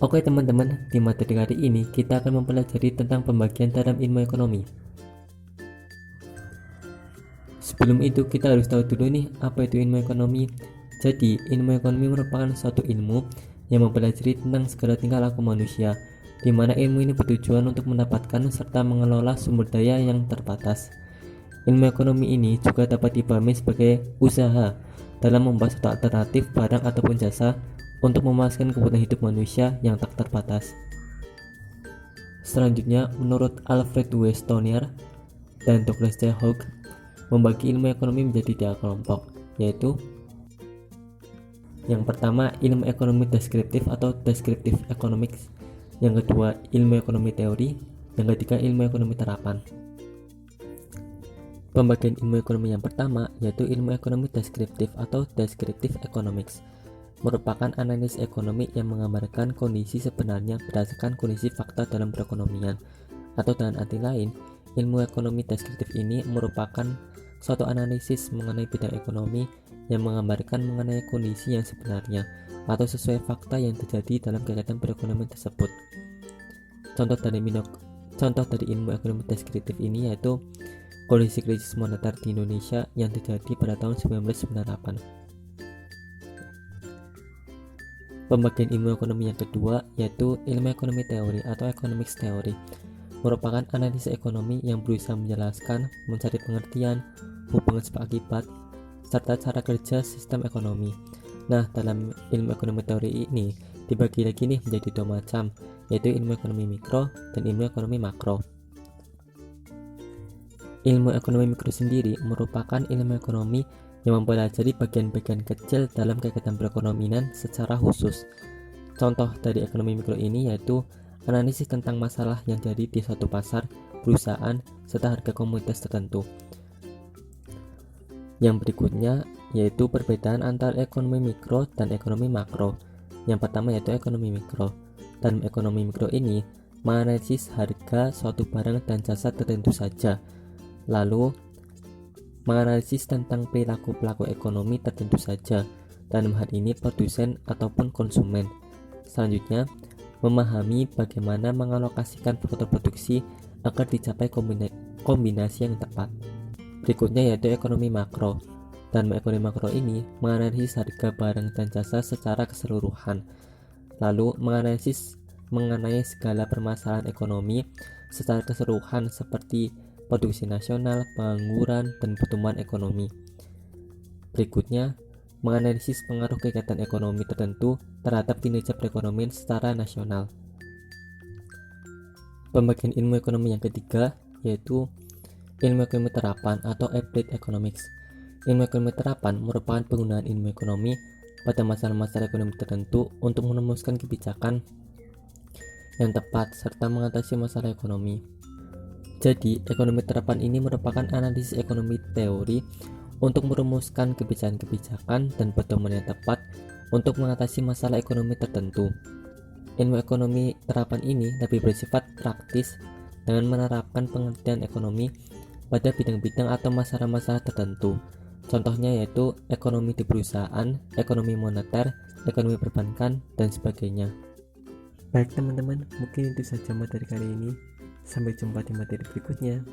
Oke teman-teman, di materi kali ini kita akan mempelajari tentang pembagian dalam ilmu ekonomi. Sebelum itu kita harus tahu dulu nih apa itu ilmu ekonomi. Jadi ilmu ekonomi merupakan suatu ilmu yang mempelajari tentang segala tingkah laku manusia, di mana ilmu ini bertujuan untuk mendapatkan serta mengelola sumber daya yang terbatas. Ilmu ekonomi ini juga dapat dipahami sebagai usaha dalam membuat suatu alternatif barang ataupun jasa untuk memuaskan kebutuhan hidup manusia yang tak terbatas. Selanjutnya, menurut Alfred Westonyer dan Douglas C. Hogg, membagi ilmu ekonomi menjadi 3 kelompok, yaitu yang pertama ilmu ekonomi deskriptif atau descriptive economics, yang kedua ilmu ekonomi teori, yang ketiga ilmu ekonomi terapan. Pembagian ilmu ekonomi yang pertama yaitu ilmu ekonomi deskriptif atau descriptive economics, merupakan analisis ekonomi yang menggambarkan kondisi sebenarnya berdasarkan kondisi fakta dalam perekonomian. Atau dengan arti lain, ilmu ekonomi deskriptif ini merupakan suatu analisis mengenai bidang ekonomi yang menggambarkan mengenai kondisi yang sebenarnya atau sesuai fakta yang terjadi dalam kegiatan perekonomian tersebut. Contoh dari ilmu ekonomi deskriptif ini yaitu kondisi krisis moneter di Indonesia yang terjadi pada tahun 1998. Pembagian ilmu ekonomi yang kedua yaitu ilmu ekonomi teori atau economics theory, merupakan analisis ekonomi yang berusaha menjelaskan, mencari pengertian, hubungan sebab akibat, serta cara kerja sistem ekonomi. Nah, dalam ilmu ekonomi teori ini dibagi lagi nih menjadi 2 macam, yaitu ilmu ekonomi mikro dan ilmu ekonomi makro. Ilmu ekonomi mikro sendiri merupakan ilmu ekonomi yang mempelajari bagian-bagian kecil dalam kegiatan perekonomian secara khusus. Contoh dari ekonomi mikro ini yaitu analisis tentang masalah yang terjadi di suatu pasar, perusahaan, serta harga komoditas tertentu. Yang berikutnya yaitu perbedaan antara ekonomi mikro dan ekonomi makro. Yang pertama yaitu ekonomi mikro. Dalam ekonomi mikro ini menganalisis harga suatu barang dan jasa tertentu saja, lalu menganalisis tentang perilaku pelaku ekonomi tertentu saja, dalam hal ini produsen ataupun konsumen. Selanjutnya, memahami bagaimana mengalokasikan faktor produksi agar dicapai kombinasi yang tepat. Berikutnya yaitu ekonomi makro. Dalam ekonomi makro ini menganalisis harga barang dan jasa secara keseluruhan, lalu menganalisis mengenai segala permasalahan ekonomi secara keseluruhan seperti produksi nasional, pengangguran, dan pertumbuhan ekonomi. Berikutnya, menganalisis pengaruh kegiatan ekonomi tertentu terhadap kinerja perekonomian secara nasional. Pembagian ilmu ekonomi yang ketiga yaitu ilmu ekonomi terapan atau applied economics. Ilmu ekonomi terapan merupakan penggunaan ilmu ekonomi pada masalah-masalah ekonomi tertentu untuk merumuskan kebijakan yang tepat serta mengatasi masalah ekonomi. Jadi, ekonomi terapan ini merupakan analisis ekonomi teori untuk merumuskan kebijakan-kebijakan dan pedoman yang tepat untuk mengatasi masalah ekonomi tertentu. Ilmu ekonomi terapan ini lebih bersifat praktis dengan menerapkan pengertian ekonomi pada bidang-bidang atau masalah-masalah tertentu. Contohnya yaitu ekonomi di perusahaan, ekonomi moneter, ekonomi perbankan, dan sebagainya. Baik teman-teman, mungkin itu saja materi kali ini. Sampai jumpa di materi berikutnya.